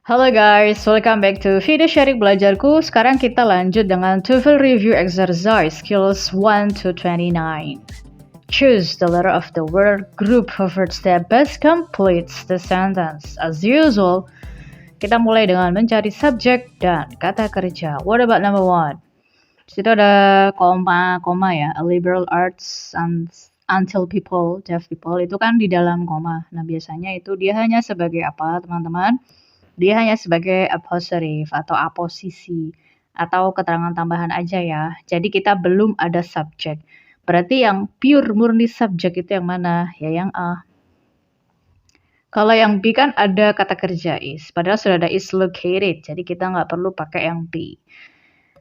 Halo guys, welcome back to video sharing belajarku. Sekarang kita lanjut dengan TOEFL review exercise skills 1 to 29. Choose the letter of the word group first that best completes the sentence. As usual, kita mulai dengan mencari subjek dan kata kerja. What about number 1? Di situ ada koma ya. A liberal arts and until people, deaf people, itu kan di dalam koma. Nah, biasanya itu dia hanya sebagai apa, teman-teman? Dia hanya sebagai apostrophe atau aposisi atau keterangan tambahan aja ya. Jadi kita belum ada subjek. Berarti yang pure murni subjek itu yang mana? Ya yang A. Kalau yang B kan ada kata kerja is. Padahal sudah ada is located. Jadi kita nggak perlu pakai yang B.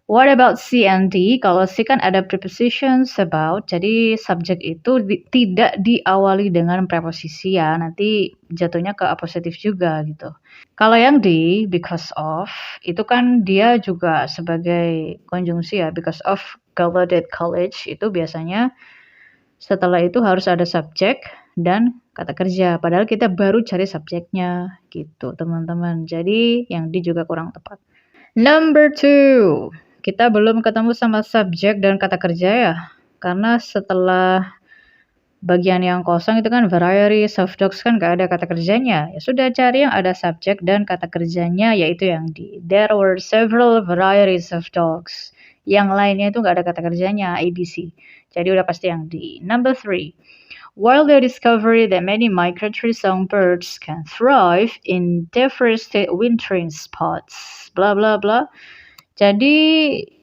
What about C and D? Kalau C kan ada prepositions about, jadi subjek itu tidak diawali dengan preposisi ya, nanti jatuhnya ke apositif juga gitu. Kalau yang D, because of, itu kan dia juga sebagai konjungsi ya, because of graduate college, itu biasanya setelah itu harus ada subjek dan kata kerja, padahal kita baru cari subjeknya gitu teman-teman, jadi yang D juga kurang tepat. Number 2. Kita belum ketemu sama subjek dan kata kerja ya. Karena setelah bagian yang kosong itu kan varieties of dogs kan gak ada kata kerjanya. Ya sudah cari yang ada subjek dan kata kerjanya yaitu yang di. There were several varieties of dogs. Yang lainnya itu gak ada kata kerjanya, ABC. Jadi udah pasti yang di. Number 3. While the discovery that many migratory songbirds can thrive in deforested wintering spots, bla bla bla. Jadi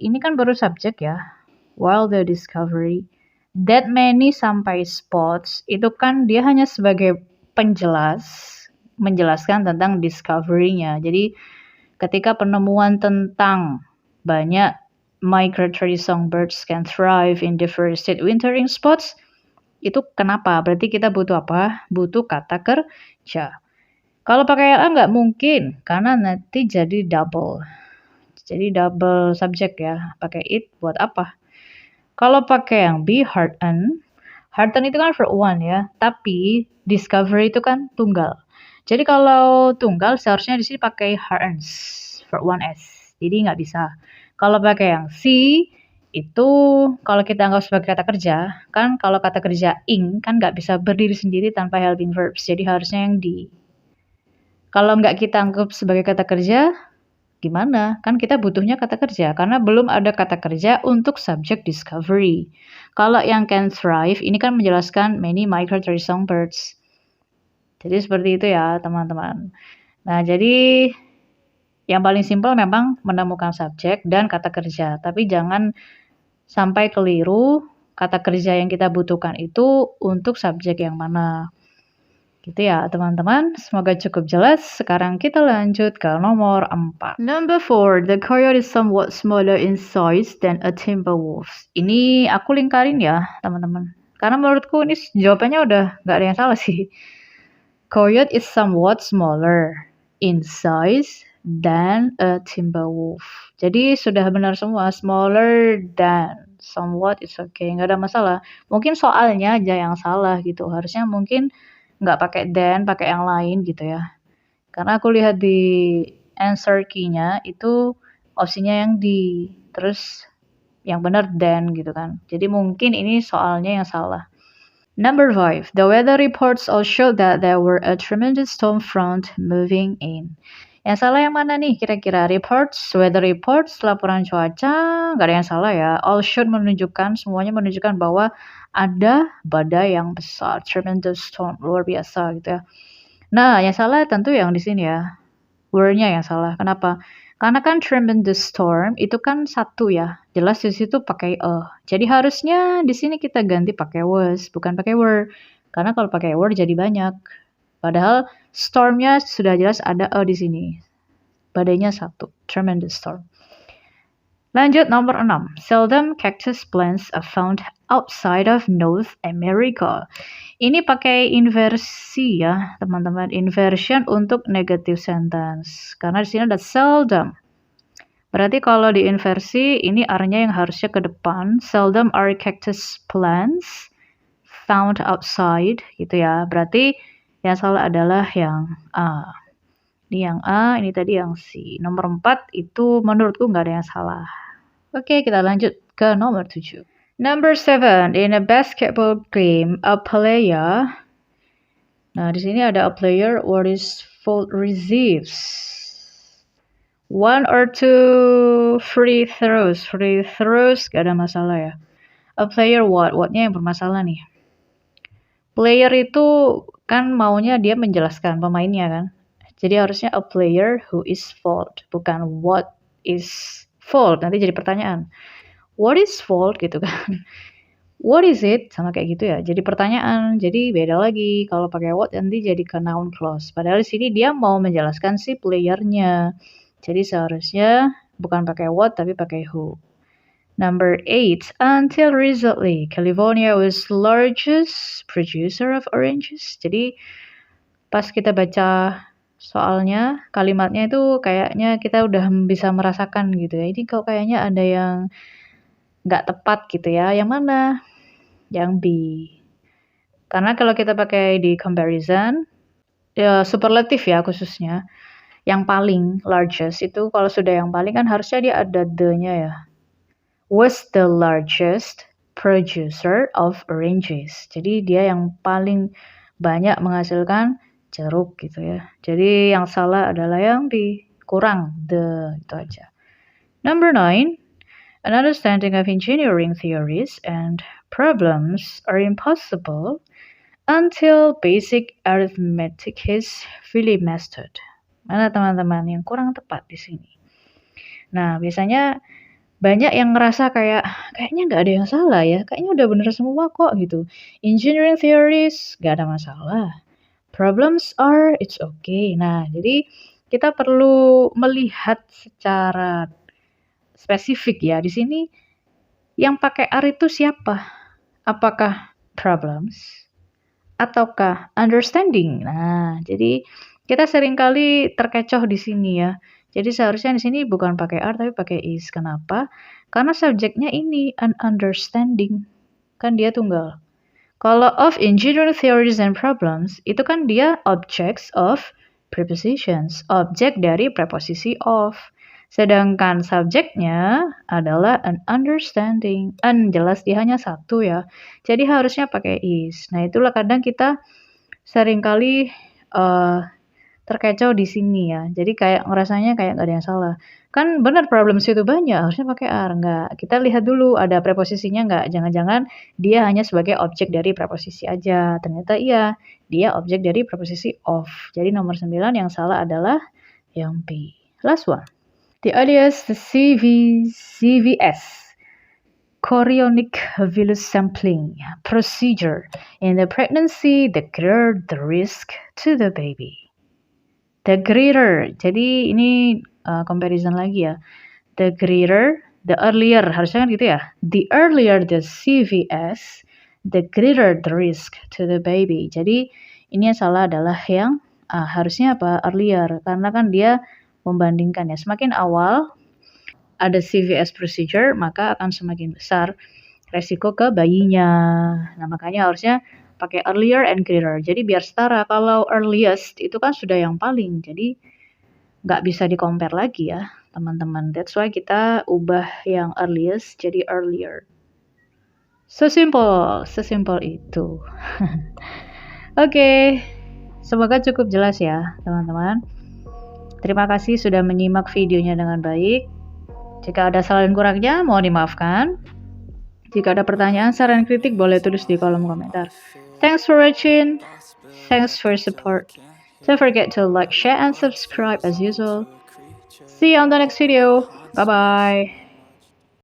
ini kan baru subjek ya. While the discovery that many sampai spots itu kan dia hanya sebagai menjelaskan tentang discovery-nya. Jadi ketika penemuan tentang banyak migratory songbirds can thrive in deforested wintering spots, itu kenapa? Berarti kita butuh apa? Butuh kata kerja. Kalau pakai yaaa nggak mungkin, karena nanti jadi double. Jadi double subjek ya, pakai it buat apa? Kalau pakai yang B, hearten itu kan verb one ya, tapi discovery itu kan tunggal. Jadi kalau tunggal seharusnya di sini pakai heartens, verb one s. Jadi nggak bisa. Kalau pakai yang C, itu kalau kita anggap sebagai kata kerja, kan kalau kata kerja ing kan nggak bisa berdiri sendiri tanpa helping verbs. Jadi harusnya yang D. Kalau nggak kita anggap sebagai kata kerja, gimana? Kan kita butuhnya kata kerja, karena belum ada kata kerja untuk subject discovery. Kalau yang can thrive, ini kan menjelaskan many migratory songbirds. Jadi seperti itu ya teman-teman. Nah jadi yang paling simpel memang menemukan subjek dan kata kerja. Tapi jangan sampai keliru kata kerja yang kita butuhkan itu untuk subjek yang mana. Gitu ya teman-teman, semoga cukup jelas. Sekarang kita lanjut ke nomor 4. Number 4, the coyote is somewhat smaller in size than a timber wolf. Ini aku lingkarin ya teman-teman, karena menurutku ini jawabannya udah gak ada yang salah sih. Coyote is somewhat smaller in size than a timber wolf. Jadi sudah benar semua, smaller than, somewhat is okay, gak ada masalah. Mungkin soalnya aja yang salah gitu, harusnya mungkin nggak pakai then, pakai yang lain gitu ya. Karena aku lihat di answer key-nya itu opsinya yang di, terus yang benar then gitu kan. Jadi mungkin ini soalnya yang salah. Number 5, the weather reports all showed that there were a tremendous storm front moving in. Yang salah yang mana nih kira-kira? Reports, weather reports, laporan cuaca, nggak ada yang salah ya. All showed menunjukkan, semuanya menunjukkan bahwa ada badai yang besar, tremendous storm, luar biasa gitu ya. Nah, yang salah tentu yang di sini ya. Word-nya yang salah. Kenapa? Karena kan tremendous storm itu kan satu ya. Jelas di situ pakai a. Jadi harusnya di sini kita ganti pakai was, bukan pakai were. Karena kalau pakai were jadi banyak. Padahal stormnya sudah jelas ada a di sini. Badainya satu, tremendous storm. Lanjut nomor 6. Seldom cactus plants are found outside of North America. Ini pakai inversi ya, teman-teman. Inversion untuk negative sentence. Karena di sini ada seldom. Berarti kalau di inversi, ini R-nya yang harusnya ke depan. Seldom are cactus plants found outside, gitu ya. Berarti yang salah adalah yang A. Ini yang A, ini tadi yang C. Nomor 4 itu menurutku nggak ada yang salah. Oke, kita lanjut ke nomor 7. Number 7, in a basketball game, a player. Nah, di sini ada a player what is fault receives. One or two free throws. Free throws gak ada masalah ya. A player what? What-nya yang bermasalah nih. Player itu kan maunya dia menjelaskan pemainnya kan. Jadi harusnya a player who is fault, bukan what is fault. Nanti jadi pertanyaan. What is fault gitu kan. What is it? Sama kayak gitu ya. Jadi pertanyaan. Jadi beda lagi. Kalau pakai what nanti jadi ke noun clause. Padahal di sini dia mau menjelaskan si playernya. Jadi seharusnya bukan pakai what tapi pakai who. Number 8. Until recently, California was largest producer of oranges. Jadi pas kita baca soalnya, kalimatnya itu kayaknya kita udah bisa merasakan gitu ya. Ini kok kayaknya ada yang nggak tepat gitu ya. Yang mana? Yang B. Karena kalau kita pakai di comparison, ya superlatif ya khususnya, yang paling largest itu kalau sudah yang paling kan harusnya dia ada the-nya ya. Was the largest producer of oranges. Jadi dia yang paling banyak menghasilkan jeruk gitu ya. Jadi yang salah adalah yang B. Kurang the, itu aja. Number 9. An understanding of engineering theories and problems are impossible until basic arithmetic is fully mastered. Mana teman-teman yang kurang tepat di sini? Nah, biasanya banyak yang ngerasa kayaknya nggak ada yang salah ya, kayaknya udah bener semua kok gitu. Engineering theories nggak ada masalah. Problems are it's okay. Nah, jadi kita perlu melihat secara spesifik ya. Di sini yang pakai are itu siapa? Apakah problems ataukah understanding? Nah, jadi kita seringkali terkecoh di sini ya. Jadi seharusnya di sini bukan pakai are tapi pakai is. Kenapa? Karena subjeknya ini an understanding. Kan dia tunggal. Kalau of engineering theories and problems, itu kan dia objects of prepositions. Objek dari preposisi of. Sedangkan subjeknya adalah an understanding. An jelas dia hanya satu ya. Jadi harusnya pakai is. Nah itulah kadang kita seringkali terkecoh di sini ya. Jadi kayak ngerasanya kayak nggak ada yang salah. Kan benar problems itu banyak, harusnya pakai are. Nggak. Kita lihat dulu ada preposisinya nggak. Jangan-jangan dia hanya sebagai objek dari preposisi aja. Ternyata iya, dia objek dari preposisi of. Jadi nomor 9 yang salah adalah yang B. Last one. The alias the CVS. Chorionic villus sampling procedure in the pregnancy, the greater the risk to the baby. The greater, jadi ini comparison lagi ya. The greater, the earlier, harusnya kan gitu ya. The earlier the CVS, the greater the risk to the baby. Jadi ini yang salah adalah yang harusnya apa? Earlier, karena kan dia membandingkan ya. Semakin awal ada CVS procedure, maka akan semakin besar resiko ke bayinya. Nah, makanya harusnya pakai earlier and greater. Jadi biar setara. Kalau earliest itu kan sudah yang paling. Jadi nggak bisa di-compare lagi ya, teman-teman. That's why kita ubah yang earliest jadi earlier. Sesimpel itu. Oke, semoga cukup jelas ya, teman-teman. Terima kasih sudah menyimak videonya dengan baik. Jika ada salah dan kurangnya, mohon dimaafkan. Jika ada pertanyaan, saran, kritik, boleh tulis di kolom komentar. Thanks for watching. Thanks for support. Don't forget to like, share, and subscribe as usual. See you on the next video. Bye-bye.